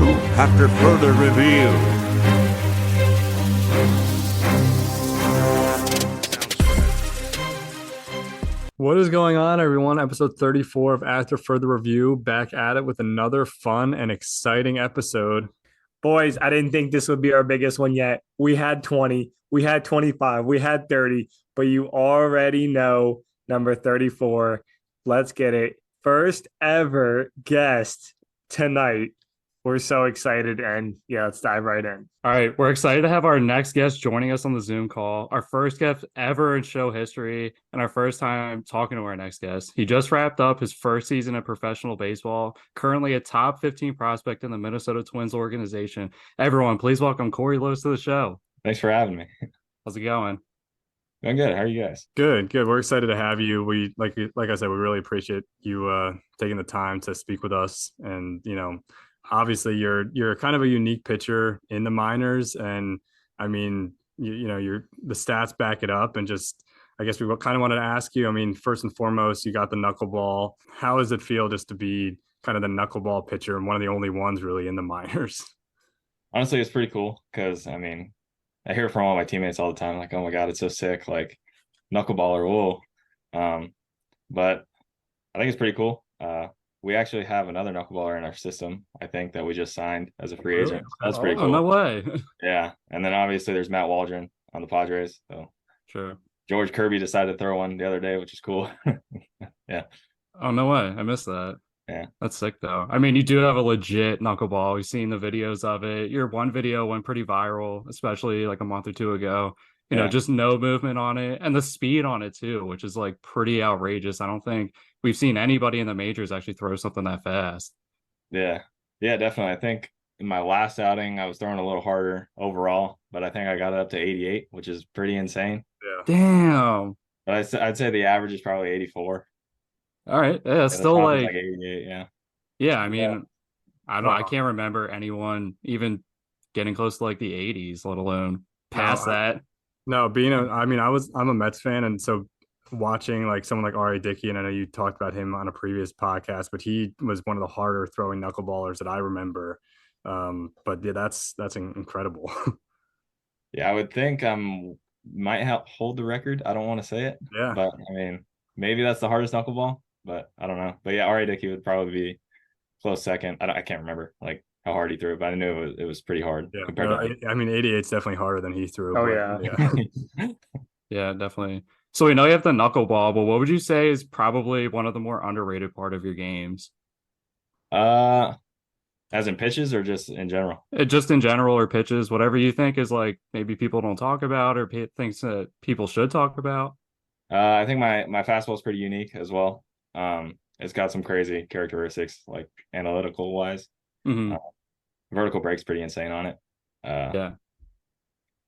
to After Further Review. What is going on, everyone? Episode 34 of After Further Review, back at it with another fun and exciting episode. Boys, I didn't think this would be our biggest one yet. We had 20, we had 25, we had 30, but you already know number 34. Let's get it. First ever guest tonight. We're so excited, and yeah, let's dive right in. All right, we're excited to have our next guest joining us on the Zoom call. Our first guest ever in show history, and our first time talking to our next guest. He just wrapped up his first season of professional baseball, currently a top 15 prospect in the Minnesota Twins organization. Everyone, please welcome Cory to the show. Thanks for having me. How's it going? Doing good. How are you guys? Good. We're excited to have you. We like I said, we really appreciate you taking the time to speak with us. And obviously you're kind of a unique pitcher in the minors, and I mean, you're the stats back it up. And just, I guess we kind of wanted to ask you, I mean, first and foremost, you got the knuckleball. How does it feel just to be kind of the knuckleball pitcher and one of the only ones really in the minors? Honestly, it's pretty cool because I mean, I hear from all my teammates all the time, like, "Oh my God, it's so sick!" Like knuckleballer, whoa. But I think it's pretty cool. We actually have another knuckleballer in our system, I think, that we just signed as a free agent. So that's pretty cool. No way. Yeah. And then obviously there's Matt Waldron on the Padres. So Sure. George Kirby decided to throw one the other day, which is cool. Yeah. Oh, no way. I missed that. Yeah. That's sick, though. I mean, you do have a legit knuckleball. We've seen the videos of it. Your one video went pretty viral, especially like a month or two ago. Just no movement on it, and the speed on it too, which is like pretty outrageous. I don't think we've seen anybody in the majors actually throw something that fast. Yeah, definitely. I think in my last outing, I was throwing a little harder overall, but I think I got it up to 88, which is pretty insane. Yeah. Damn. But I'd say the average is probably 84. All right. Yeah, still like 88. Yeah. Yeah, I mean, I can't remember anyone even getting close to like the 80s, let alone past that. No, I'm a Mets fan, and so watching like someone like R.A. Dickey, and I know you talked about him on a previous podcast, but he was one of the harder throwing knuckleballers that I remember. But yeah, that's incredible. Yeah, I would think might hold the record. I don't want to say it. Yeah. But I mean, maybe that's the hardest knuckleball, but I don't know. But yeah, R.A. Dickey would probably be close second. I can't remember like how hard he threw it, but I knew it was pretty hard compared to. I mean, 88 is definitely harder than he threw. Oh, yeah. Yeah, definitely. So we know you have the knuckleball, but what would you say is probably one of the more underrated part of your games? As in pitches or just in general? Just in general, or pitches, whatever you think is like maybe people don't talk about or things that people should talk about. I think my fastball is pretty unique as well. It's got some crazy characteristics, like analytical wise. Mm-hmm. Vertical break's pretty insane on it. Yeah.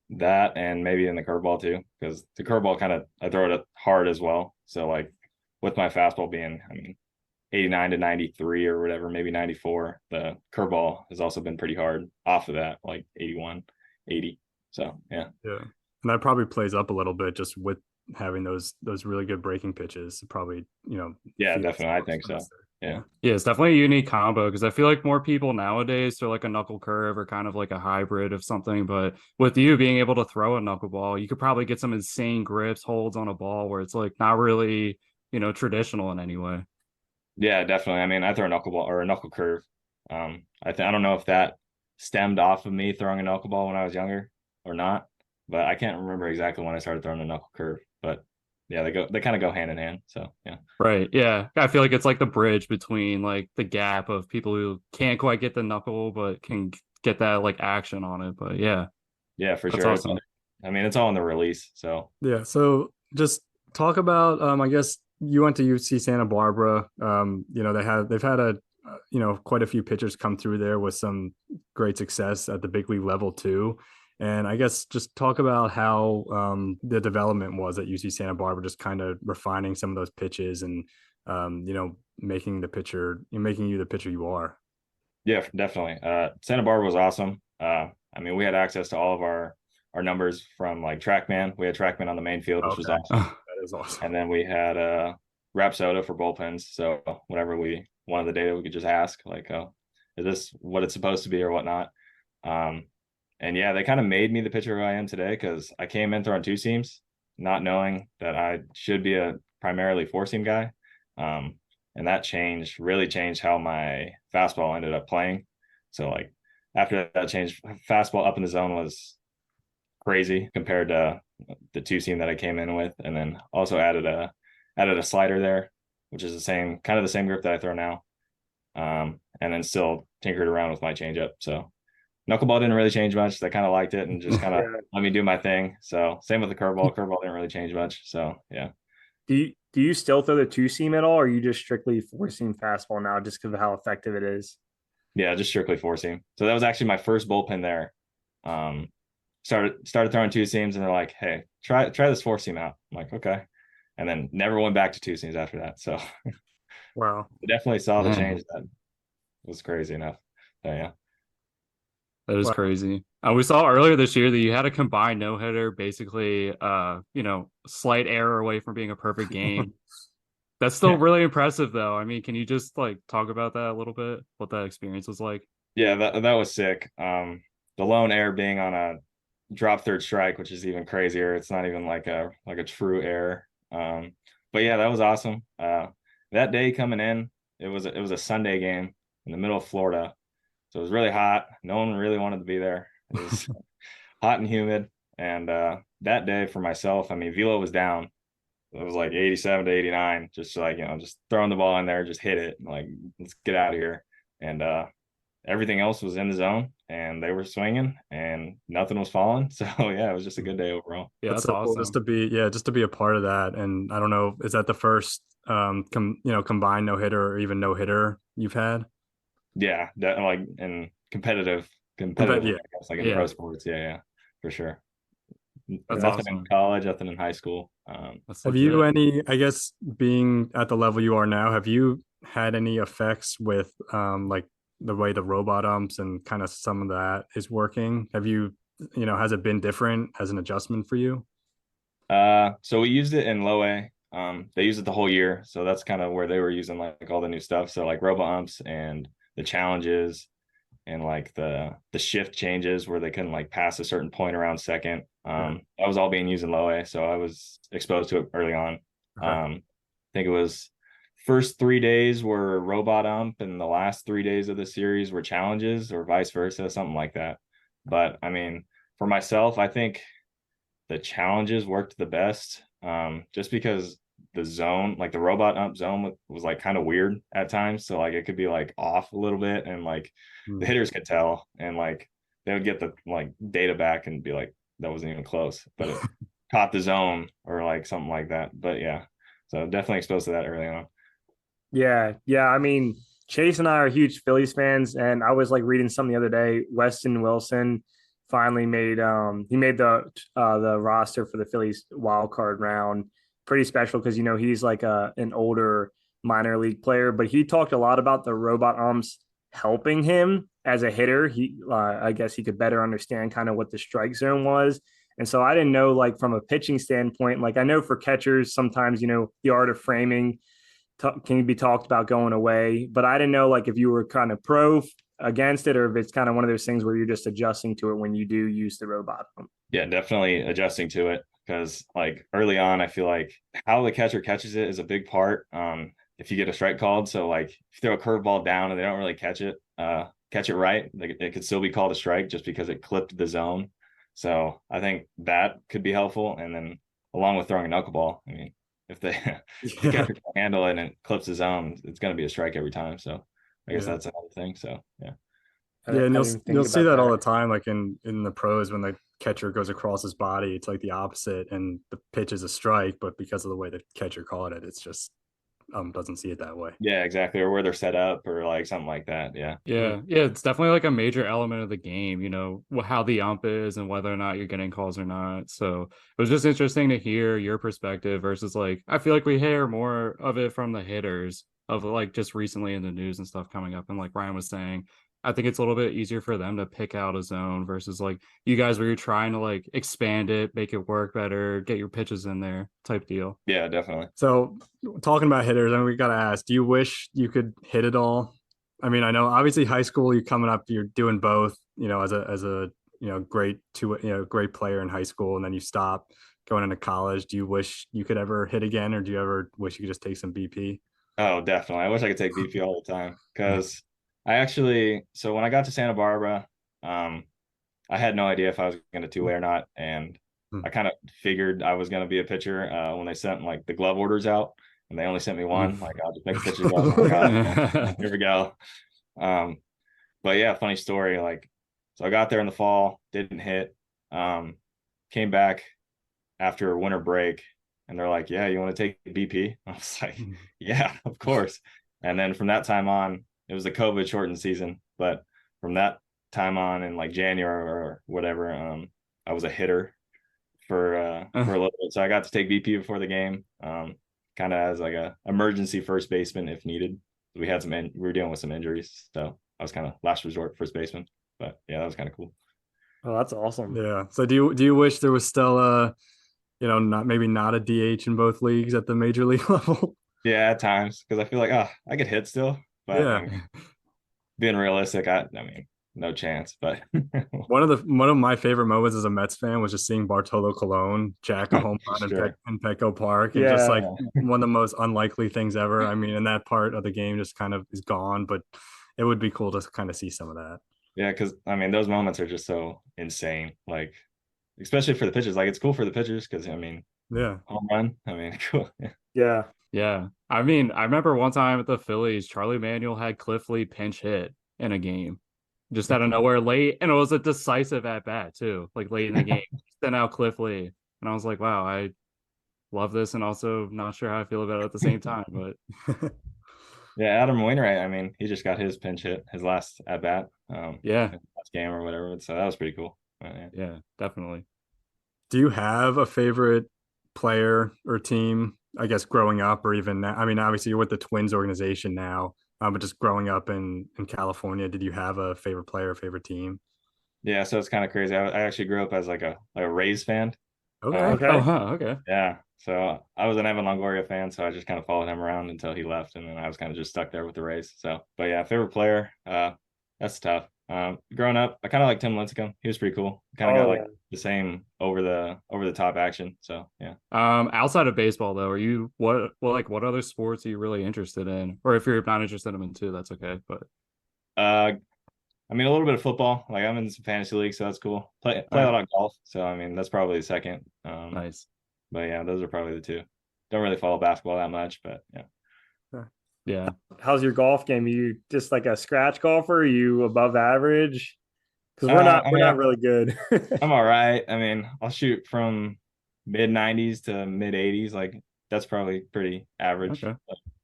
That, and maybe in the curveball too, because the curveball I throw it hard as well. So like with my fastball being, 89 to 93 or whatever, maybe 94, the curveball has also been pretty hard off of that, like 81, 80. So yeah. Yeah. And that probably plays up a little bit just with having those really good breaking pitches. Probably, Yeah, definitely. I think so. Yeah, it's definitely a unique combo, because I feel like more people nowadays throw like a knuckle curve or kind of like a hybrid of something. But with you being able to throw a knuckleball, you could probably get some insane grips, holds on a ball where it's like not really, traditional in any way. Yeah, definitely. I mean, I throw a knuckleball or a knuckle curve. I don't know if that stemmed off of me throwing a knuckleball when I was younger or not, but I can't remember exactly when I started throwing a knuckle curve. But yeah, they kind of go hand in hand. So yeah. Right. Yeah. I feel like it's like the bridge between like the gap of people who can't quite get the knuckle but can get that like action on it. But yeah. Yeah, for That's sure. Awesome. It's all in the release. So yeah. So just talk about I guess you went to UC Santa Barbara. They've had quite a few pitchers come through there with some great success at the big league level too. And I guess just talk about how the development was at UC Santa Barbara, just kind of refining some of those pitches and, making you the pitcher you are. Yeah, definitely. Santa Barbara was awesome. We had access to all of our numbers from like TrackMan. We had TrackMan on the main field, which was awesome. That is awesome. And then we had Rapsoda for bullpens. So whenever we wanted the data, we could just ask like, is this what it's supposed to be or whatnot? And yeah, they kind of made me the pitcher who I am today because I came in throwing two seams, not knowing that I should be a primarily four seam guy. And that really changed how my fastball ended up playing. So like after that change, fastball up in the zone was crazy compared to the two seam that I came in with, and then also added a slider there, which is the same grip that I throw now. And then still tinkered around with my changeup. So knuckleball didn't really change much. I kind of liked it and just kind of let me do my thing. So same with the curveball. Curveball didn't really change much. So yeah. Do you still throw the two seam at all, or are you just strictly four seam fastball now, just because of how effective it is? Yeah, just strictly four seam. So that was actually my first bullpen there. Started throwing two seams, and they're like, "Hey, try this four seam out." I'm like, "Okay," and then never went back to two seams after that. So Wow, I definitely saw the change. That was crazy enough. So yeah. That is Wow. crazy. We saw earlier this year that you had a combined no-hitter, basically, slight error away from being a perfect game. That's still really impressive, though. I mean, can you just like talk about that a little bit? What that experience was like? Yeah, that was sick. The lone error being on a drop third strike, which is even crazier. It's not even like a true error. But yeah, that was awesome. That day coming in, it was a Sunday game in the middle of Florida. So it was really hot. No one really wanted to be there. It was hot and humid. And that day for myself, I mean, velo was down. It was like 87 to 89, just like, just throwing the ball in there, just hit it. Like, let's get out of here. And everything else was in the zone, and they were swinging, and nothing was falling. So yeah, it was just a good day overall. Yeah, that's so cool awesome. just to be a part of that. And I don't know, is that the first combined no hitter or even no hitter you've had? Yeah, that like in competitive, Yeah. I guess, like in pro sports. Yeah, for sure. That's Nothing awesome. in college, nothing in high school. Have you I guess being at the level you are now, have you had any effects with like the way the robot umps and kind of some of that is working? Have you, has it been different as an adjustment for you? So we used it in low A. They used it the whole year, so that's kind of where they were using like all the new stuff. So like robot umps and the challenges and like the shift changes where they couldn't like pass a certain point around second. That was all being used in low A, so I was exposed to it early on. I think it was first 3 days were robot ump, and the last 3 days of the series were challenges, or vice versa, something like that. But I mean, for myself, I think the challenges worked the best, just because the zone, like the robot ump zone, was like kind of weird at times. So like it could be like off a little bit, and like the hitters could tell, and like they would get the like data back and be like, that wasn't even close, but it caught the zone or like something like that. But yeah, so definitely exposed to that early on. Yeah. I mean, Chase and I are huge Phillies fans, and I was like reading something the other day. Weston Wilson finally made the roster for the Phillies wild card round. Pretty special because he's like an older minor league player, but he talked a lot about the robot umps helping him as a hitter. I guess he could better understand kind of what the strike zone was. And so I didn't know, like from a pitching standpoint, like I know for catchers sometimes the art of framing can be talked about going away, but I didn't know like if you were kind of against it, or if it's kind of one of those things where you're just adjusting to it when you do use the robot. Yeah, definitely adjusting to it, because like early on, I feel like how the catcher catches it is a big part. If you get a strike called, so like if you throw a curveball down and they don't really catch it right, it could still be called a strike just because it clipped the zone. So I think that could be helpful. And then along with throwing a knuckleball, I mean, if the catcher can handle it and it clips the zone, it's going to be a strike every time. So I guess that's another thing. So yeah. Yeah, and you'll see that all the time, like in the pros, when the catcher goes across his body, it's like the opposite, and the pitch is a strike, but because of the way the catcher caught it, it's just doesn't see it that way. Yeah, exactly. Or where they're set up or like something like that. Yeah. It's definitely like a major element of the game, how the ump is and whether or not you're getting calls or not. So it was just interesting to hear your perspective versus like, I feel like we hear more of it from the hitters of like just recently in the news and stuff coming up. And like Ryan was saying, I think it's a little bit easier for them to pick out a zone versus like you guys where you're trying to like expand it, make it work better, get your pitches in there type deal. Yeah, definitely. So talking about hitters, and we got to ask, do you wish you could hit it all I mean, I know obviously high school, you're coming up, you're doing both, as a great player in high school, and then you stop going into college. Do you wish you could ever hit again, or do you ever wish you could just take some BP? Oh, definitely. I wish I could take BP all the time because so when I got to Santa Barbara, I had no idea if I was going to two-way or not. And I kind of figured I was going to be a pitcher when they sent like the glove orders out, and they only sent me one. Like, I'll just make a pitcher's glove. I'm like, oh, here we go. But yeah, funny story. Like, so I got there in the fall, didn't hit, came back after winter break, and they're like, yeah, you want to take BP? I was like, yeah, of course. And then from that time on, it was the COVID shortened season, but from that time on in like January or whatever, I was a hitter for a little bit. So I got to take BP before the game, kind of as like a emergency first baseman if needed. We were dealing with some injuries, so I was kind of last resort first baseman. But yeah, that was kind of cool. Oh, that's awesome. Yeah. So do you wish there was still not a DH in both leagues at the major league level? Yeah, at times, because I feel like I could hit still, but Yeah. I mean, being realistic, I mean, no chance. But One of my favorite moments as a Mets fan was just seeing Bartolo Colon jack a home run Sure. in Petco Park, and Yeah. just like one of the most unlikely things ever. I mean, and that part of the game just kind of is gone, but it would be cool to kind of see some of that. yeah, because I mean, those moments are just so insane. Like, especially for the pitchers. Like, it's cool for the pitchers because I mean, Yeah. home run. I mean, cool. Yeah. Yeah. I mean, I remember one time at the Phillies, Charlie Manuel had Cliff Lee pinch hit in a game just out of nowhere late. And it was a decisive at bat, too, like late in the game. Sent out Cliff Lee. And I was like, wow, I love this. And also not sure how I feel about it at the same time. But Yeah, Adam Wainwright. I mean, he just got his pinch hit, his last at bat. yeah, Last game or whatever. So that was pretty cool. Yeah. yeah, definitely. Do you have a favorite player or team, I guess, growing up or even now? I mean, obviously you're with the Twins organization now, but just growing up in California, did you have a favorite player, favorite team? Yeah, so it's kind of crazy. I actually grew up as like a Rays fan. Okay. Okay. Oh, huh. Okay. Yeah, so I was an Evan Longoria fan, so I just kind of followed him around until he left, and then I was kind of just stuck there with the Rays. So, but yeah, favorite player, that's tough. Growing up, I kind of like Tim Lincecum. He was pretty cool. Kind of got like the same over the top action. So yeah. Outside of baseball though, are you what other sports are you really interested in? Or if you're not interested in them too, that's okay. But I mean, a little bit of football. Like, I'm in some fantasy leagues, so that's cool. Play a lot of golf. So I mean, that's probably the second. nice. But yeah, those are probably the two. Don't really follow basketball that much, but yeah. Yeah. How's your golf game? Are you just like a scratch golfer? Are you above average? Because we're not really good. I'm all right. I mean, I'll shoot from mid 90s to mid 80s. Like, that's probably pretty average. Okay.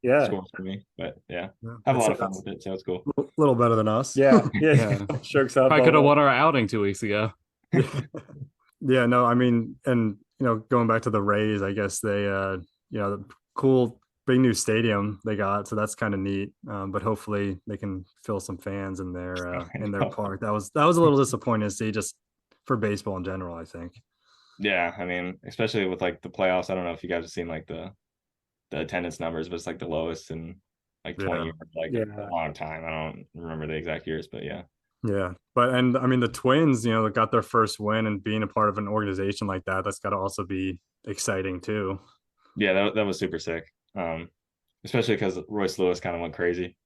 Yeah. Score for me. But yeah, have a lot of fun with it. So it's cool. A little better than us. Yeah. Yeah. Shooks up. I could have won our outing 2 weeks ago. Yeah, no, I mean, and going back to the Rays, I guess they the cool big new stadium they got, so that's kind of neat. But hopefully they can fill some fans in their park. That was a little disappointing to see, just for baseball in general, I think. Yeah, I mean, especially with like the playoffs. I don't know if you guys have seen like the attendance numbers, but it's like the lowest in like 20 years, like a long time. I don't remember the exact years, but yeah. Yeah, but and I mean the Twins, they got their first win, and being a part of an organization like that's got to also be exciting too. Yeah, that was super sick. Especially because Royce Lewis kind of went crazy.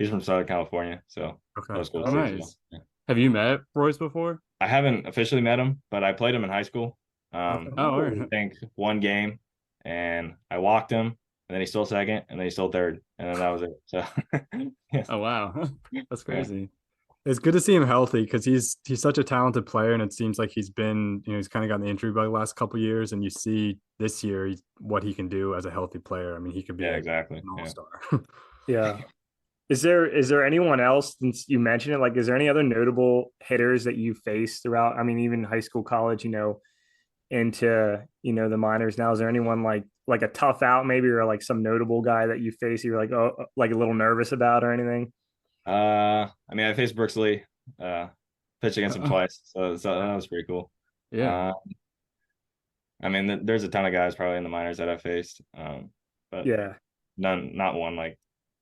He's from Southern California, so that was cool to see as well. Yeah. Have you met Royce before? I haven't officially met him, but I played him in high school. All right. I think one game, and I walked him, and then he stole second, and then he stole third, and then that was it. So, yeah. Oh wow, that's crazy. It's good to see him healthy because he's such a talented player, and it seems like he's been, he's kind of gotten the injury bug the last couple of years, and you see this year what he can do as a healthy player. I mean, he could be exactly an all-star. Yeah. Is there anyone else, since you mentioned it, like, is there any other notable hitters that you faced throughout? I mean, even high school, college, into, the minors now, is there anyone like a tough out maybe, or like some notable guy that you face you're like, oh, like a little nervous about or anything? I mean, I faced Brooks Lee, pitched against him twice, so that was pretty cool. Yeah. I mean, there's a ton of guys probably in the minors that I faced, but Yeah. not one like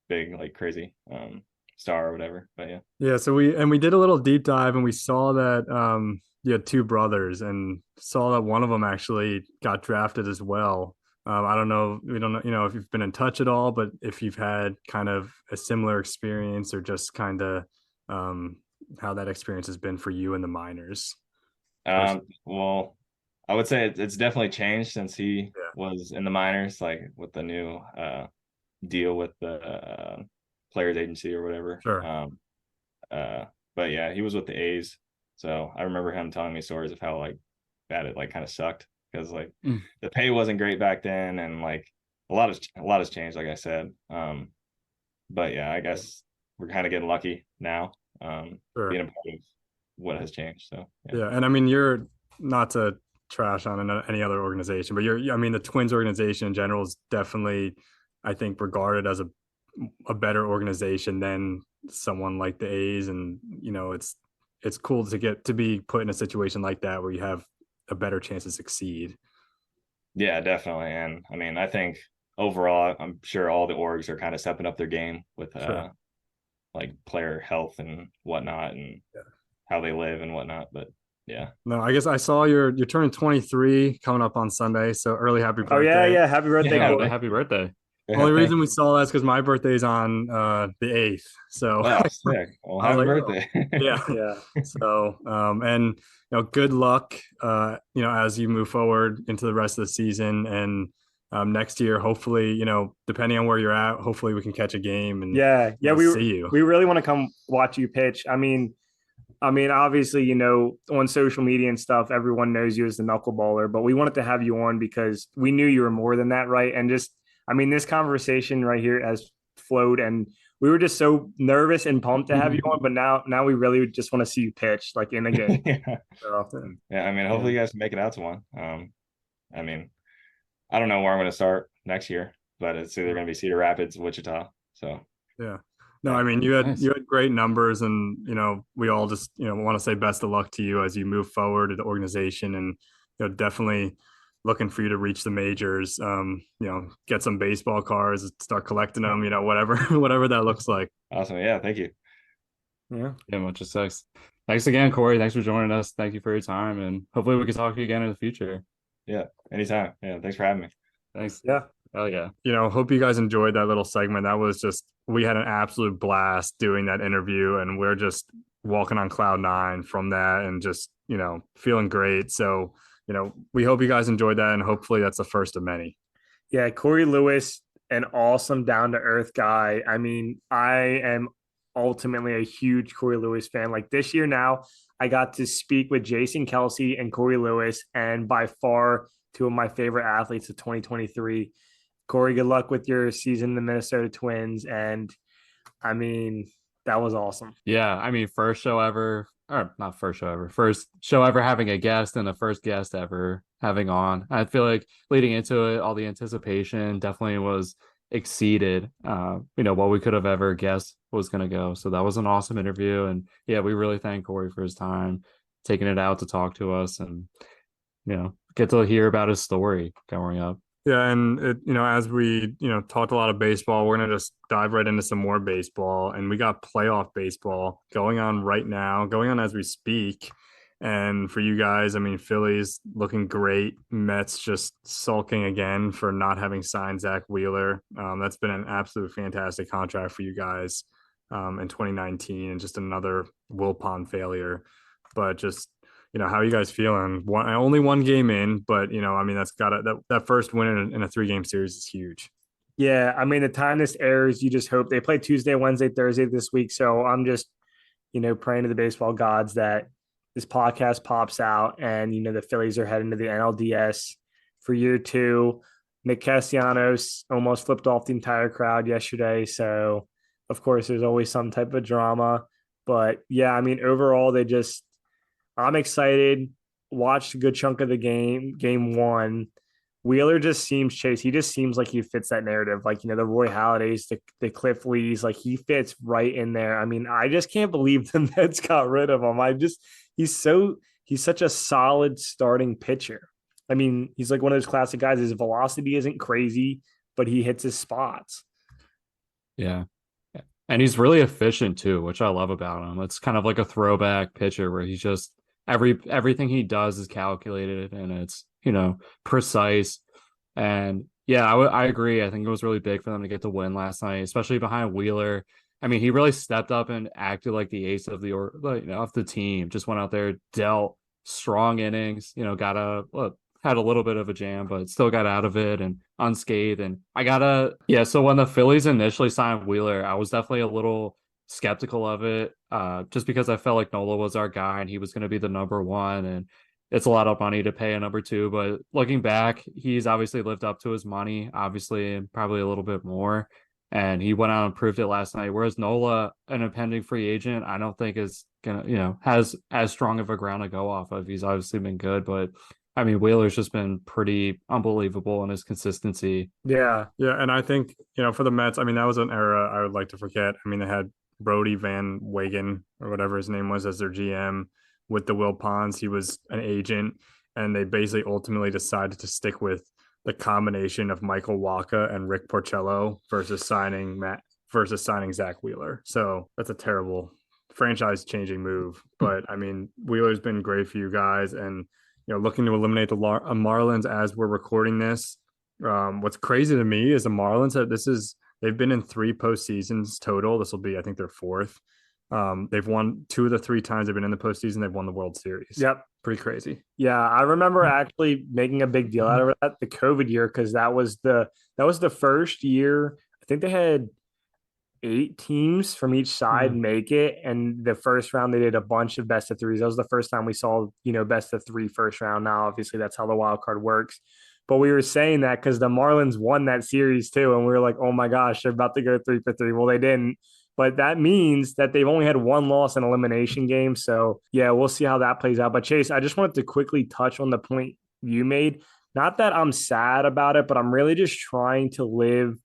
big, like crazy. star or whatever. But yeah. Yeah, so we did a little deep dive and we saw that you had two brothers and saw that one of them actually got drafted as well. I don't know, we don't know, if you've been in touch at all, but if you've had kind of a similar experience or just kind of how that experience has been for you in the minors. Well, I would say it's definitely changed since he Yeah. was in the minors, like with the new deal with the players agency or whatever. Sure. But yeah, he was with the A's, so I remember him telling me stories of how like bad it like kind of sucked because like the pay wasn't great back then, and like a lot has changed, like I said. But yeah, I guess we're kind of getting lucky now, Sure. being a part of what has changed. So Yeah, and I mean, you're not to trash on any other organization, but I mean, the Twins organization in general is definitely, I think, regarded as a better organization than someone like the A's, and it's cool to be put in a situation like that where you have a better chance to succeed. Yeah, definitely. And I mean, I think overall, I'm sure all the orgs are kind of stepping up their game with Sure. like player health and whatnot, and how they live and whatnot. But yeah. No, I guess I saw you're turning 23 coming up on Sunday, so early happy birthday. Oh yeah, happy birthday, Yeah, Cory. happy birthday. Only reason we saw that is because my birthday is on the 8th. So Wow, sick. Well, happy birthday. Yeah. Yeah. So and good luck as you move forward into the rest of the season, and next year hopefully, depending on where you're at, hopefully we can catch a game and we see you. We really want to come watch you pitch. I mean, obviously, on social media and stuff, everyone knows you as the knuckleballer, but we wanted to have you on because we knew you were more than that, right? And just, this conversation right here has flowed, and we were just so nervous and pumped to have you on, but now we really just want to see you pitch like in a game. Yeah. So, Yeah, I mean, hopefully you guys can make it out to one. I mean, I don't know where I'm going to start next year, but it's either going to be Cedar Rapids, Wichita. So yeah. No, I mean, you had great numbers, and we all just want to say best of luck to you as you move forward in the organization, and definitely looking for you to reach the majors. Get some baseball cards, start collecting them. Whatever that looks like. Awesome. Yeah, thank you. Yeah, much sucks. Thanks again, Cory. Thanks for joining us. Thank you for your time, and hopefully we can talk to you again in the future. Yeah, anytime. Yeah, thanks for having me. Thanks. Yeah. Oh yeah. Hope you guys enjoyed that little segment. That was we had an absolute blast doing that interview, and we're just walking on cloud 9 from that, and just feeling great. So we hope you guys enjoyed that, and hopefully that's the first of many. Yeah, Cory Lewis, an awesome down-to-earth guy. I mean, I am ultimately a huge Cory Lewis fan. Like this year now, I got to speak with Jason Kelsey and Cory Lewis, and by far two of my favorite athletes of 2023. Cory, good luck with your season, the Minnesota Twins. And I mean, that was awesome. Yeah, I mean, first show ever having a guest, and the first guest ever having on. I feel like leading into it, all the anticipation definitely was exceeded what we could have ever guessed was going to go. So that was an awesome interview, and yeah, we really thank Cory for his time taking it out to talk to us, and get to hear about his story growing up. Yeah, and as we talked a lot of baseball, we're gonna just dive right into some more baseball, and we got playoff baseball going on right now, going on as we speak. And for you guys, I mean, Phillies looking great. Mets just sulking again for not having signed Zach Wheeler. That's been an absolute fantastic contract for you guys in 2019, and just another Wilpon failure. But just how are you guys feeling? Only one game in, but I mean, that's that first win in a 3-game series is huge. Yeah, I mean, the time this airs, you just hope they play Tuesday, Wednesday, Thursday this week. So I'm just, praying to the baseball gods that this podcast pops out, and the Phillies are heading to the NLDS for year 2. Nick Castellanos almost flipped off the entire crowd yesterday, so of course there's always some type of drama. But yeah, I mean, overall I'm excited. Watched a good chunk of the game 1. Wheeler just seems, Chase, he just seems like he fits that narrative. Like, the Roy Halladay's, the Cliff Lees, like he fits right in there. I mean, I just can't believe the Mets got rid of him. He's such a solid starting pitcher. I mean, he's like one of those classic guys. His velocity isn't crazy, but he hits his spots. Yeah. And he's really efficient too, which I love about him. It's kind of like a throwback pitcher where he's just everything he does is calculated and it's, precise. And yeah, I agree. I think it was really big for them to get the win last night, especially behind Wheeler. I mean, he really stepped up and acted like the ace of of the team. Just went out there, dealt strong innings. Had a little bit of a jam, but still got out of it and unscathed. And yeah. So when the Phillies initially signed Wheeler, I was definitely a little skeptical of it, just because I felt like Nola was our guy and he was going to be the number one. And it's a lot of money to pay a number two. But looking back, he's obviously lived up to his money, obviously, and probably a little bit more. And he went out and proved it last night. Whereas Nola, an impending free agent, I don't think is gonna, has as strong of a ground to go off of. He's obviously been good, but I mean, Wheeler's just been pretty unbelievable in his consistency. Yeah. Yeah, and I think, for the Mets, I mean, that was an era I would like to forget. I mean, they had Brody Van Wagen or whatever his name was as their GM with the Will Ponds. He was an agent, and they basically ultimately decided to stick with the combination of Michael Wacha and Rick Porcello versus signing Zach Wheeler. So that's a terrible franchise changing move. But I mean, Wheeler's been great for you guys, and looking to eliminate the Marlins as we're recording this. What's crazy to me is the Marlins they've been in 3 postseasons total. This will be, I think, their 4th. They've won 2 of the 3 times they've been in the postseason. They've won the World Series. Yep. Pretty crazy. Yeah, I remember actually making a big deal out of that the COVID year, because that was the first year. I think they had 8 teams from each side make it, and the first round they did a bunch of best of 3s. That was the first time we saw best of 3 first round. Now obviously that's how the wild card works, but we were saying that because the Marlins won that series too, and we were like, oh my gosh, they're about to go 3 for 3. Well, they didn't, but that means that they've only had 1 loss in elimination games. So yeah, we'll see how that plays out. But Chase, I just wanted to quickly touch on the point you made. Not that I'm sad about it, but I'm really just trying to live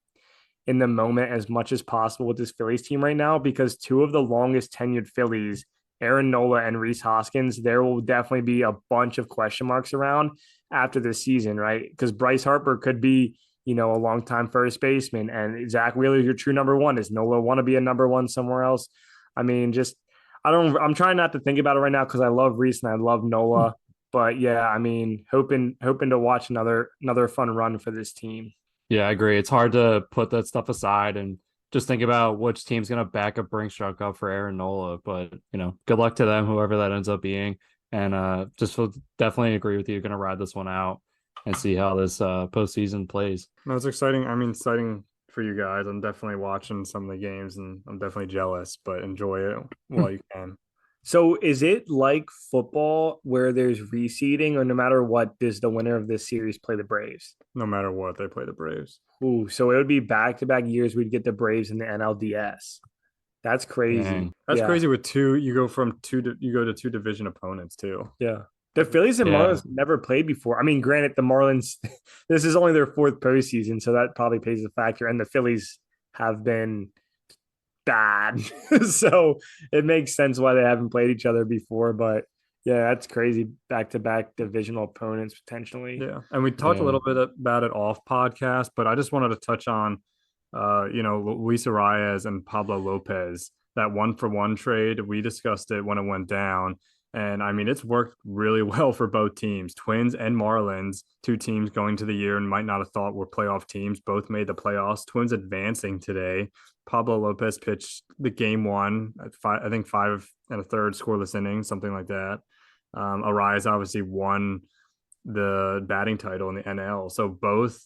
in the moment as much as possible with this Phillies team right now, because 2 of the longest tenured Phillies, Aaron Nola and Rhys Hoskins, there will definitely be a bunch of question marks around after this season, right? Because Bryce Harper could be, a longtime first baseman, and Zach Wheeler is your true number 1. Does Nola want to be a number 1 somewhere else? I mean, I'm trying not to think about it right now because I love Rhys and I love Nola. But yeah, I mean, hoping to watch another fun run for this team. Yeah, I agree. It's hard to put that stuff aside and just think about which team's going to back a Brinkstruck up for Aaron Nola. But, good luck to them, whoever that ends up being. And just definitely agree with you. Going to ride this one out and see how this postseason plays. No, it's exciting. I mean, exciting for you guys. I'm definitely watching some of the games, and I'm definitely jealous, but enjoy it while you can. So is it like football where there's reseeding, or no matter what, does the winner of this series play the Braves? No matter what, they play the Braves. Ooh, so it would be back-to-back years we'd get the Braves in the NLDS. That's crazy. Dang. That's crazy with 2. You go to 2 division opponents too. Yeah. The Phillies and Marlins never played before. I mean, granted, the Marlins, this is only their 4th postseason, so that probably plays a factor. And the Phillies have been bad. So it makes sense why they haven't played each other before. But yeah, that's crazy. Back-to-back divisional opponents potentially. Yeah. And we talked a little bit about it off podcast, but I just wanted to touch on, Luis Arias and Pablo Lopez, that 1-for-1 trade. We discussed it when it went down. And I mean, it's worked really well for both teams, Twins and Marlins, 2 teams going to the year and might not have thought were playoff teams. Both made the playoffs. Twins advancing today. Pablo Lopez pitched the game 1 at 5 1/3 scoreless innings, something like that. Arias obviously won the batting title in the NL. So both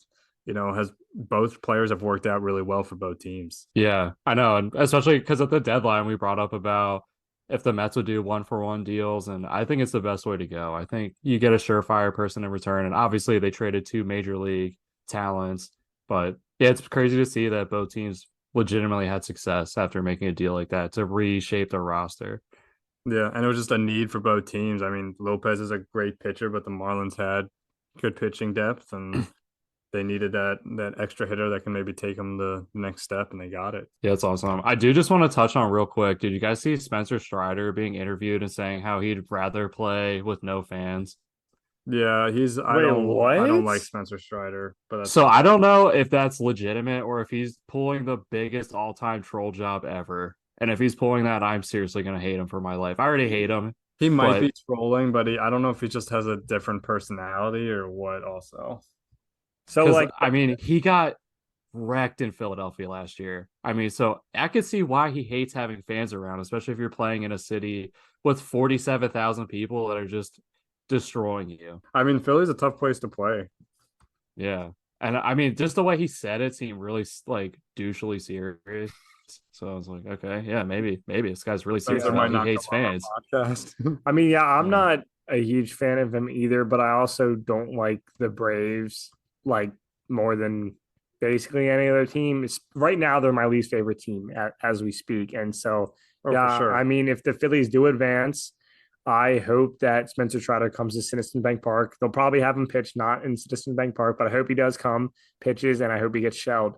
players have worked out really well for both teams. Yeah, I know. And especially because at the deadline, we brought up about if the Mets would do 1-for-1 deals. And I think it's the best way to go. I think you get a surefire person in return. And obviously they traded 2 major league talents, but yeah, it's crazy to see that both teams legitimately had success after making a deal like that to reshape their roster. Yeah. And it was just a need for both teams. I mean, Lopez is a great pitcher, but the Marlins had good pitching depth, and they needed that extra hitter that can maybe take them the next step, and they got it. Yeah, it's awesome. I do just want to touch on real quick. Did you guys see Spencer Strider being interviewed and saying how he'd rather play with no fans? Yeah, I Wait, don't like what? Spencer Strider, but that's So I don't know if that's legitimate or if he's pulling the biggest all-time troll job ever. And if he's pulling that, I'm seriously gonna hate him for my life. I already hate him, he might but be trolling, but I don't know if he just has a different personality or what. Also, So because like, I mean, he got wrecked in Philadelphia last year. I mean, so I could see why he hates having fans around, especially if you're playing in a city with 47,000 people that are just destroying you. I mean, Philly's a tough place to play. Yeah. And I mean, just the way he said it seemed really like douchily serious. So I was like, okay, yeah, maybe this guy's really serious Spencer about might he not hates come on fans. our podcast. I mean, yeah, I'm Yeah. not a huge fan of him either, but I also don't like the Braves like more than basically any other team. Right now, they're my least favorite team as we speak, and so Oh, yeah, for sure. I mean, if the Phillies do advance, I hope that Spencer Strider comes to Citizen Bank Park. They'll probably have him pitch not in Citizen Bank Park, but I hope he does come, pitches, and I hope he gets shelled.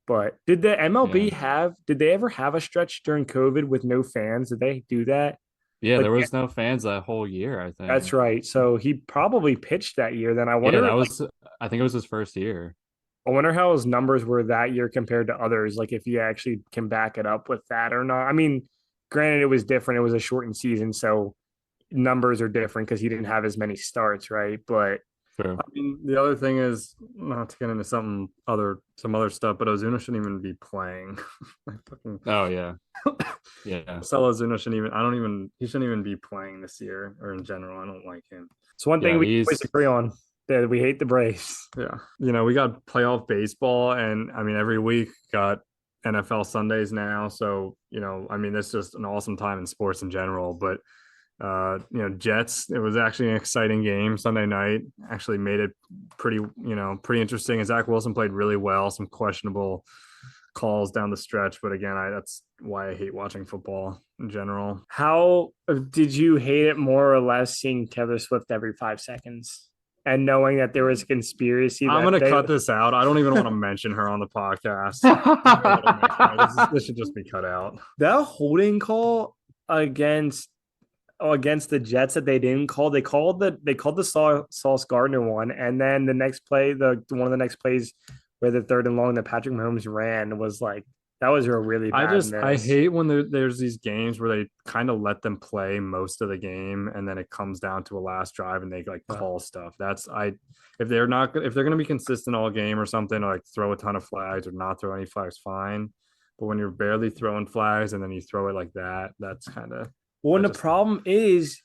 But did the MLB Yeah. did they ever have a stretch during COVID with no fans? Did they do that? Yeah, Like, there was no fans that whole year, I that's think. right. So he probably pitched that year. Then Yeah, that was I think it was his first year. I wonder how his numbers were that year compared to others. Like if he actually can back it up with that or not. I mean, granted, it was different. It was a shortened season, so numbers are different because he didn't have as many starts, right? But True. I mean, the other thing is not to get into some other stuff, but Ozuna shouldn't even be playing. Oh yeah. Yeah. Marcell Ozuna shouldn't even. I don't even. He shouldn't even be playing this year or in general. I don't like him. it's one thing Yeah, we always he's agree on that we hate the Braves. Yeah, we got playoff baseball, and I mean every week got NFL Sundays now. So I mean it's just an awesome time in sports in general. But Jets. It was actually an exciting game Sunday night. Actually made it pretty interesting. And Zach Wilson played really well. Some questionable calls down the stretch, but again, that's why I hate watching football in general. How did you hate it more or less seeing Taylor Swift every 5 seconds and knowing that there was a conspiracy? I'm gonna cut this out. I don't even want to mention her on the podcast. This should just be cut out. That holding call against the Jets that they didn't call. They called the Sauce Gardner one, and then the next play, the one of the next plays where the third and long that Patrick Mahomes ran was like that was a really bad I miss. hate when there's these games where they kind of let them play most of the game, and then it comes down to a last drive and they like call stuff. If they're gonna be consistent all game or something, or like throw a ton of flags or not throw any flags, fine. But when you're barely throwing flags and then you throw it like that, that's kind of Well, and the problem is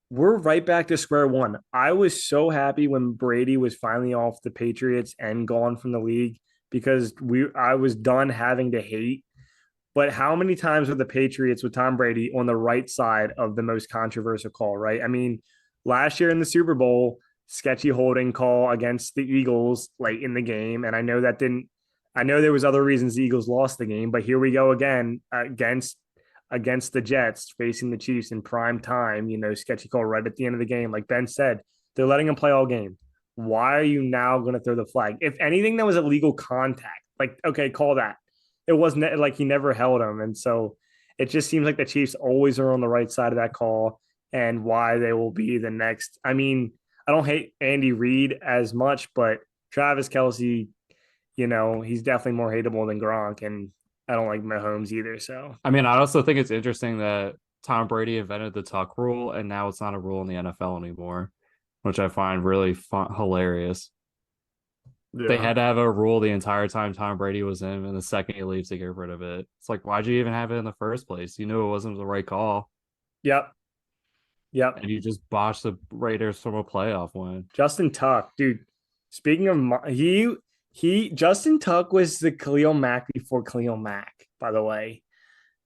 we're right back to square one. I was so happy when Brady was finally off the Patriots and gone from the league because I was done having to hate. But how many times were the Patriots with Tom Brady on the right side of the most controversial call, right? I mean, last year in the Super Bowl, sketchy holding call against the Eagles late in the game. And I know there was other reasons the Eagles lost the game, but here we go again against the Jets facing the Chiefs in prime time, sketchy call right at the end of the game. Like Ben said, they're letting him play all game. Why are you now going to throw the flag? If anything, that was illegal contact. Like, okay, call that. It wasn't like he never held him. And so it just seems like the Chiefs always are on the right side of that call and why they will be the next. I mean, I don't hate Andy Reid as much, but Travis Kelce, he's definitely more hateable than Gronk. And I don't like Mahomes either. So I mean, I also think it's interesting that Tom Brady invented the tuck rule, and now it's not a rule in the NFL anymore, which I find really hilarious. yeah. They had to have a rule the entire time Tom Brady was in, and the second he leaves, they get rid of it. It's like, why'd you even have it in the first place? You knew it wasn't the right call. Yep. And you just botched the Raiders from a playoff win. Justin Tuck, dude. Speaking of Justin Tuck was the Khalil Mack before Khalil Mack, by the way.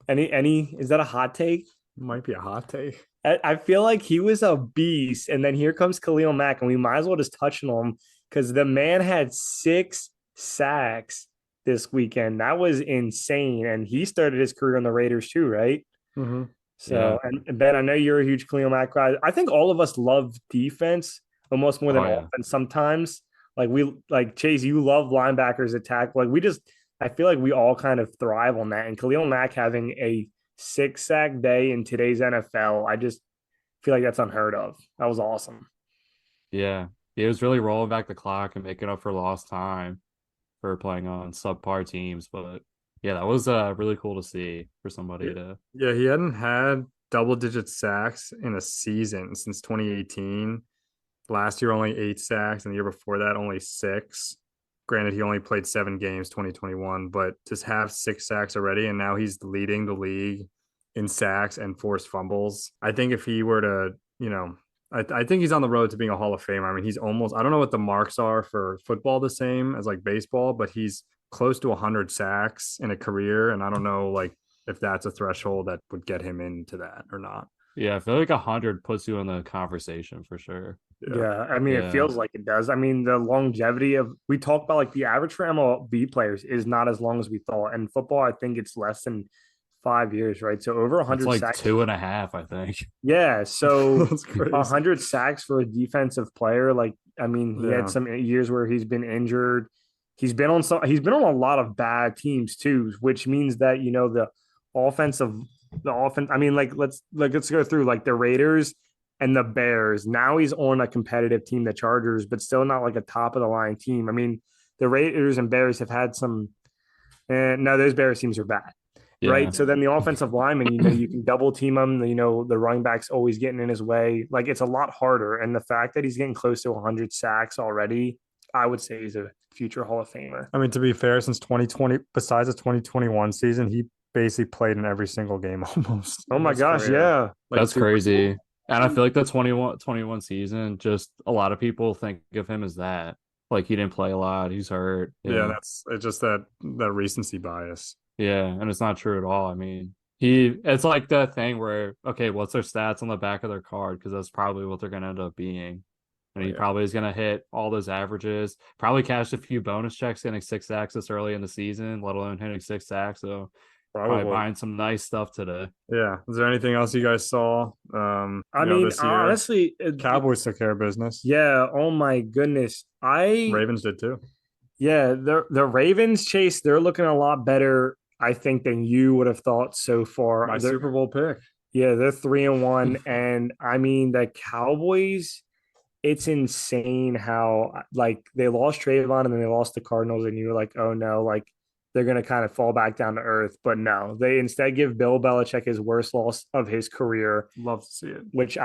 Any is that a hot take? Might be a hot take. I feel like he was a beast, and then here comes Khalil Mack, and we might as well just touch on him because the man had 6 sacks this weekend. That was insane, and he started his career on the Raiders too, right? Mm-hmm. So, and Ben, I know you're a huge Khalil Mack guy. I think all of us love defense almost more than offense sometimes. Like Chase, you love linebackers attack. I feel like we all kind of thrive on that. And Khalil Mack having a 6 sack day in today's NFL, I just feel like that's unheard of. That was awesome. Yeah. He was really rolling back the clock and making up for lost time for playing on subpar teams. But yeah, that was really cool to see for somebody to. Yeah, he hadn't had double-digit sacks in a season since 2018. Last year, only 8 sacks, and the year before that, only 6. Granted, he only played 7 games, 2021, but just have 6 sacks already, and now he's leading the league in sacks and forced fumbles. I think if he were to, I think he's on the road to being a Hall of Famer. I mean, he's almost, I don't know what the marks are for football the same as like baseball, but he's close to 100 sacks in a career, and I don't know like if that's a threshold that would get him into that or not. Yeah, I feel like 100 puts you in the conversation for sure. Yeah, I mean, it Yeah. feels like it does. I mean, the longevity of we talk about like the average for MLB players is not as long as we thought. And football, I think it's less than 5 years, right? So over It's 100 like sacks. 2.5, I think. Yeah, so That's crazy. 100 sacks for a defensive player. Like, I mean, he Yeah. had some years where he's been injured. He's been on a lot of bad teams too, which means that offensive the offense. I mean, like let's go through like the Raiders and the Bears. Now he's on a competitive team, the Chargers, but still not like a top of the line team. I mean, the Raiders and Bears have had some. No, those Bears teams are bad. Yeah. Right. So then the offensive lineman, you can double team him. The running back's always getting in his way. Like it's a lot harder. And the fact that he's getting close to 100 sacks already, I would say he's a future Hall of Famer. I mean, to be fair, since 2020, besides the 2021 season, he basically played in every single game almost. Oh my gosh. career. Yeah. Like, That's super crazy. cool. And I feel like the 21 season, just a lot of people think of him as that. Like he didn't play a lot. He's hurt. Yeah, it's just that recency bias. Yeah, and it's not true at all. I mean, it's like that thing where, okay, what's their stats on the back of their card? Because that's probably what they're going to end up being. And he probably is going to hit all those averages, probably cashed a few bonus checks getting 6 sacks this early in the season, let alone hitting 6 sacks. So probably buying some nice stuff today. Yeah. Is there anything else you guys saw? I mean, this year? honestly, Cowboys took care of business. yeah. Oh my goodness. Ravens did too. Yeah, the Ravens, Chase, they're looking a lot better, I think, than you would have thought so far. My They're- Super Bowl pick. Yeah, they're 3-1. And I mean, the Cowboys, it's insane how like they lost Trayvon and then they lost the Cardinals, and you're like, oh no, like they're gonna kind of fall back down to earth. But no, they instead give Bill Belichick his worst loss of his career, Love to see it. which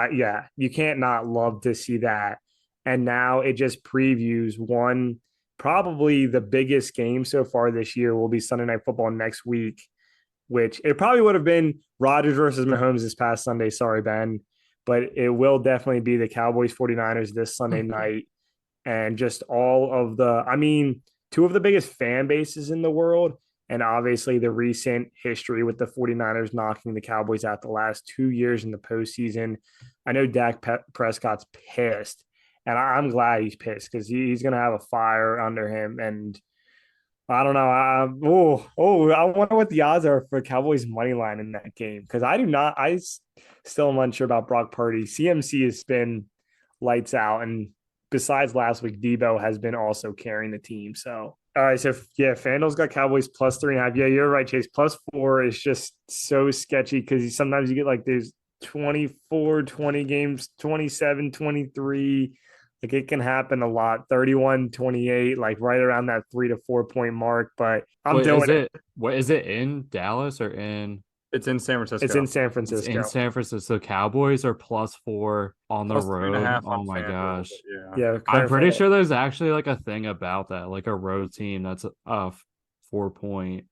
you can't not love to see that. And now it just previews probably the biggest game so far this year will be Sunday Night Football next week, which it probably would have been Rodgers versus Mahomes this past Sunday. Sorry, Ben. But it will definitely be the Cowboys 49ers this Sunday night. And just two of the biggest fan bases in the world. And obviously the recent history with the 49ers knocking the Cowboys out the last 2 years in the postseason. I know Dak Prescott's pissed. And I'm glad he's pissed because he's going to have a fire under him. And I don't know. I wonder what the odds are for Cowboys money line in that game, because I still am unsure about Brock Purdy. CMC has been lights out. And besides last week, Debo has been also carrying the team. So, all right. So, yeah, FanDuel's got Cowboys plus 3.5. Yeah, you're right, Chase. +4 is just so sketchy because sometimes you get like there's 24, 20 games, 27, 23. Like it can happen a lot. 31-28, like right around that 3 to 4 point mark. But I'm doing it. What is it in Dallas or in? It's in San Francisco. It's in San It's Francisco. in San Francisco. Cowboys are +4 on the Plus road. 3.5 Oh on my FanDuel, gosh. but yeah. Yeah, I'm pretty sure there's actually like a thing about that, like a road team that's a 4-point.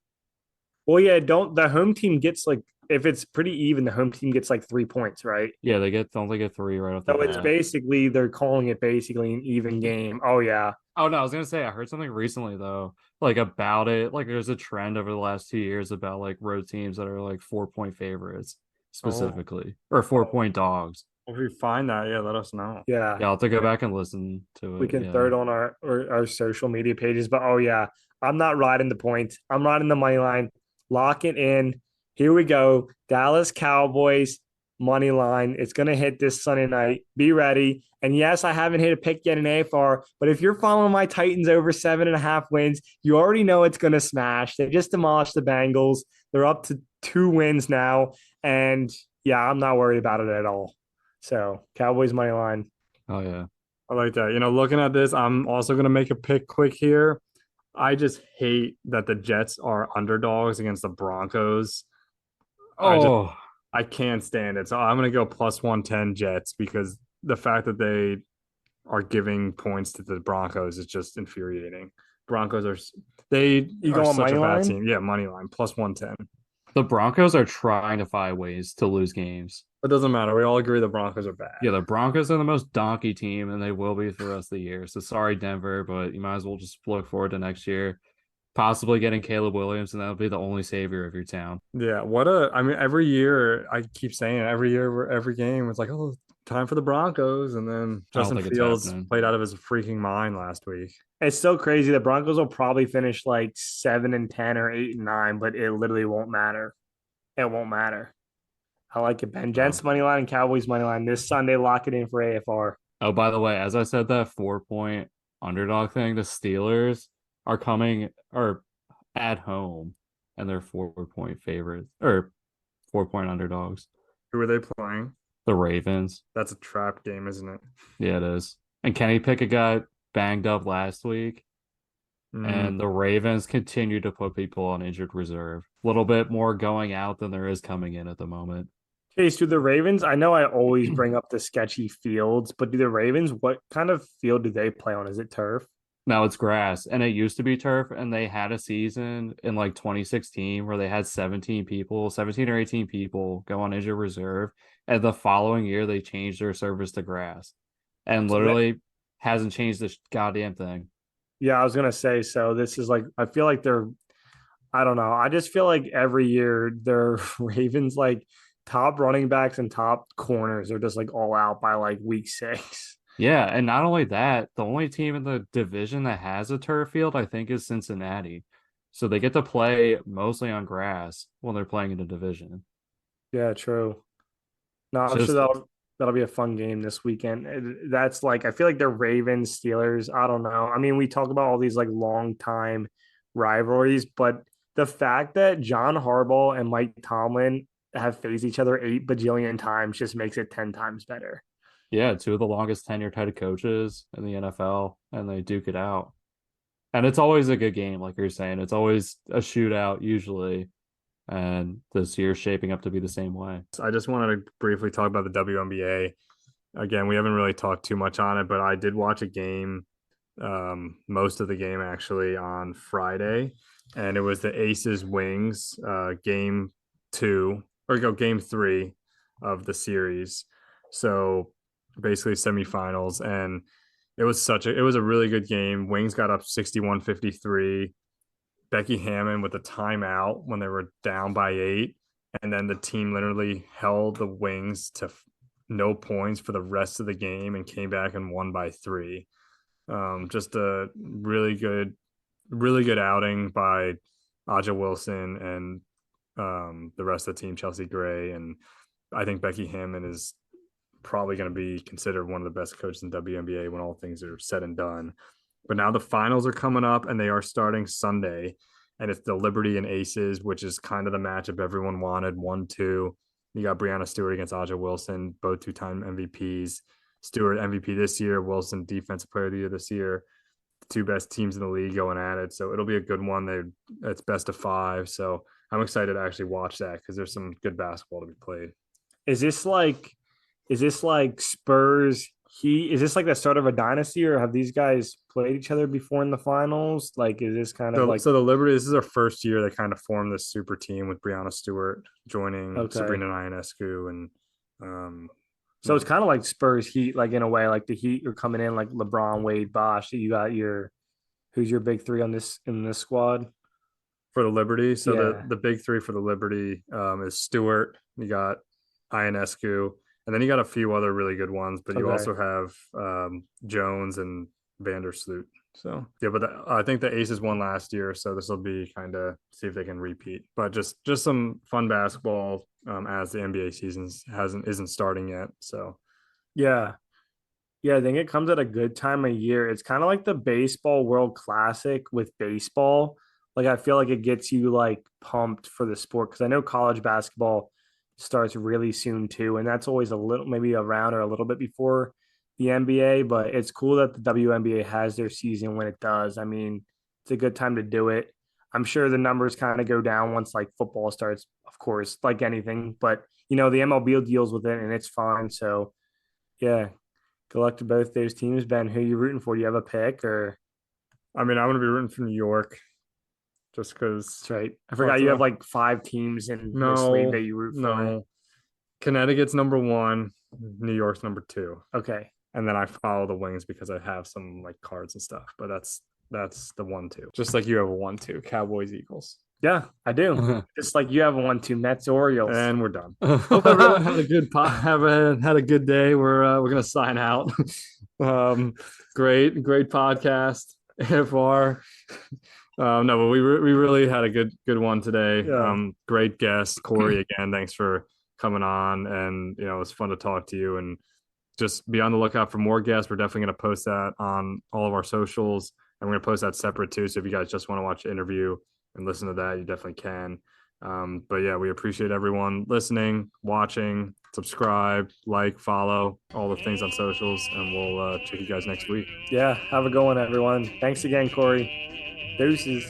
Well, yeah, the home team gets like, if it's pretty even, the home team gets like 3 points, right? Yeah, don't they get 3 right off the So it's bat? basically, they're calling it basically an even game. Oh, yeah. Oh no, I was gonna say I heard something recently though, like about it. Like there's a trend over the last 2 years about like road teams that are like 4-point favorites specifically, or 4-point dogs. If you find that, yeah, let us know. Yeah. Yeah, I'll have to go back and listen to it. We can yeah. throw it on our social media pages. But oh yeah, I'm not riding the points. I'm riding the money line. Lock it in. Here we go. Dallas Cowboys money line. It's gonna hit this Sunday night. Be ready. And yes, I haven't hit a pick yet in AFR, but if you're following my Titans over 7.5 wins, you already know it's gonna smash. They just demolished the Bengals. They're up to 2 wins now. And yeah, I'm not worried about it at all. So Cowboys money line. Oh yeah. I like that. Looking at this, I'm also going to make a pick quick here. I just hate that the Jets are underdogs against the Broncos. Oh, I can't stand it. So I'm going to go plus 110 Jets because the fact that they are giving points to the Broncos is just infuriating. Broncos they You are going such money a bad line? team. Yeah, money line plus 110. the Broncos are trying to find ways to lose games. It doesn't matter. We all agree the Broncos are bad. Yeah, the Broncos are the most donkey team, and they will be for the rest of the year. So sorry, Denver, but you might as well just look forward to next year, possibly getting Caleb Williams, and that'll be the only savior of your town. Yeah, I mean, every year I keep saying it, every game, it's like, oh, time for the Broncos. And then I don't Justin think it's Fields happening. played out of his freaking mind last week. It's so crazy. The Broncos will probably finish like 7-10 or 8-9, but it literally won't matter. It won't matter. I like it, Ben. Oh. Gents money line and Cowboys money line this Sunday. Lock it in for AFR. Oh, by the way, as I said, that 4 point underdog thing, the Steelers are coming or at home, and they're 4 point favorites or 4 point underdogs. Who are they playing? The Ravens. That's a trap game, isn't it? Yeah, it is. And Kenny Pickett got banged up last week, and the Ravens continue to put people on injured reserve. A little bit more going out than there is coming in at the moment. Case, do the Ravens, I know I always bring up the sketchy fields, but do the Ravens, what kind of field do they play on? Is it turf? Now it's grass, and it used to be turf, and they had a season in like 2016 where they had 17 or 18 people go on injured reserve, and the following year they changed their service to grass, and So that, literally hasn't changed this goddamn thing. yeah, I was gonna say so. This is like I feel like they're I don't know. I just feel like every year their Ravens like top running backs and top corners are just like all out by like week 6. Yeah, and not only that, the only team in the division that has a turf field, I think, is Cincinnati. So they get to play mostly on grass when they're playing in the division. Yeah, true. No, It's I'm sure just that'll be a fun game this weekend. That's like I feel like the Ravens, Steelers. I don't know. I mean, we talk about all these like long time rivalries, but the fact that John Harbaugh and Mike Tomlin have faced each other 8 bajillion times just makes it 10 times better. yeah, two of the longest tenured head coaches in the NFL, and they duke it out. And it's always a good game, like you're saying. It's always a shootout usually, and this year's shaping up to be the same way. I just wanted to briefly talk about the WNBA. Again, we haven't really talked too much on it, but I did watch a game, most of the game actually on Friday, and it was the Aces Wings game 2 or go game 3 of the series. So basically semifinals, and it was a really good game. Wings got up 61-53. Becky Hammond with a timeout when they were down by 8, and then the team literally held the Wings to no points for the rest of the game and came back and won by 3. Just a really good outing by Aja Wilson and the rest of the team, Chelsea Gray, and I think Becky Hammond is probably going to be considered one of the best coaches in WNBA when all things are said and done. But now the finals are coming up and they are starting Sunday. And it's the Liberty and Aces, which is kind of the matchup everyone wanted. 1-2. You got Breanna Stewart against Aja Wilson, both 2-time MVPs. Stewart MVP this year, Wilson Defensive Player of the Year this year. The two best teams in the league going at it. So it'll be a good one. It's best of 5. So I'm excited to actually watch that because there's some good basketball to be played. Is this like Spurs Heat? Is this like the start of a dynasty, or have these guys played each other before in the finals? Like, is this kind of like So the Liberty? This is our first year they kind of formed this super team with Breanna Stewart joining Okay. Sabrina Ionescu, and so it's kind of like Spurs Heat, like in a way, like the Heat are coming in like LeBron, Wade, Bosh. You got who's your big 3 on this in this squad? for the Liberty. So Yeah. the big 3 for the Liberty is Stewart. You got Ionescu, and then you got a few other really good ones. But you Okay. also have Jones and Vandersloot. So yeah, but I think the Aces won last year, so this will be kind of see if they can repeat. But just some fun basketball as the NBA season isn't starting yet. So Yeah. Yeah, I think it comes at a good time of year. It's kind of like the baseball World Classic with baseball. Like I feel like it gets you like pumped for the sport because I know college basketball starts really soon too, and that's always a little maybe around or a little bit before the NBA, but it's cool that the WNBA has their season when it does. I mean, it's a good time to do it. I'm sure the numbers kind of go down once like football starts, of course, like anything. But the MLB deals with it and it's fine. So yeah, good luck to both those teams. Ben, who you rooting for? Do you have a pick or? I mean, I'm gonna be rooting for New York, just because. That's right. I forgot you have like 5 teams in this league No, that you root for. no. Connecticut's number 1, New York's number 2, Okay. and then I follow the Wings because I have some like cards and stuff. But that's the 1-2. Just like you have a 1-2, Cowboys, Eagles, Yeah, I do. Just like you have a 1-2 Mets Orioles. and we're done. Hope everyone had a good had a good day. We're gonna sign out. Great podcast. AFR. No, but we really had a good one today. Yeah. Great guest, Cory. Again, thanks for coming on, and it was fun to talk to you. And just be on the lookout for more guests. We're definitely going to post that on all of our socials, and we're going to post that separate too. So if you guys just want to watch the interview and listen to that, you definitely can. But yeah, we appreciate everyone listening, watching, subscribe, like, follow, all the things on socials, and we'll check you guys next week. Yeah. Have a good one, everyone. Thanks again, Cory. Deuces.